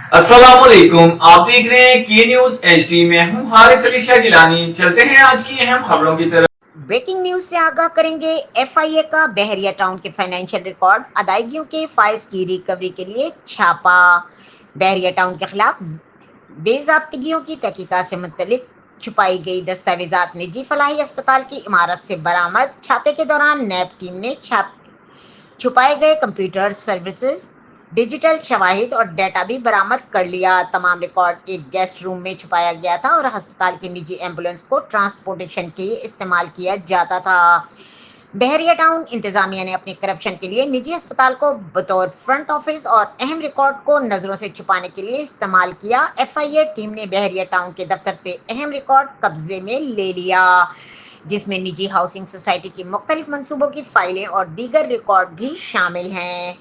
अस्सलाम वालेकुम। आप देख रहे हैं के न्यूज एचडी में हूं हारिस अली शाह गिलानी। चलते हैं आज की अहम खबरों की तरफ। ब्रेकिंग न्यूज से आगाह करेंगे। एफआईए का बहरिया टाउन के फाइनेंशियल रिकॉर्ड अदायगियों के फाइल्स की रिकवरी के लिए छापा। बहरिया टाउन के खिलाफ बेजाब्तगियों की तहकीकात से मुतल्लिक छुपाई गई दस्तावेजात निजी फलाही अस्पताल की इमारत से बरामद। छापे के दौरान नैब टीम ने छुपाए गए कंप्यूटर सर्विसेज, डिजिटल शवाहिद और डेटा भी बरामद कर लिया। तमाम रिकॉर्ड एक गेस्ट रूम में छुपाया गया था और अस्पताल की निजी एम्बुलेंस को ट्रांसपोर्टेशन के लिए इस्तेमाल किया जाता था। बहरिया टाउन इंतजामिया ने अपने करप्शन के लिए निजी अस्पताल को बतौर फ्रंट ऑफिस और अहम रिकॉर्ड को नजरों से छुपाने के लिए इस्तेमाल किया। एफआईए टीम ने बहरिया टाउन के दफ्तर से अहम रिकॉर्ड कब्जे में ले लिया, जिसमें निजी हाउसिंग सोसाइटी की मुख्तलिफ मंसूबों की फाइलें और दीगर रिकॉर्ड भी शामिल हैं।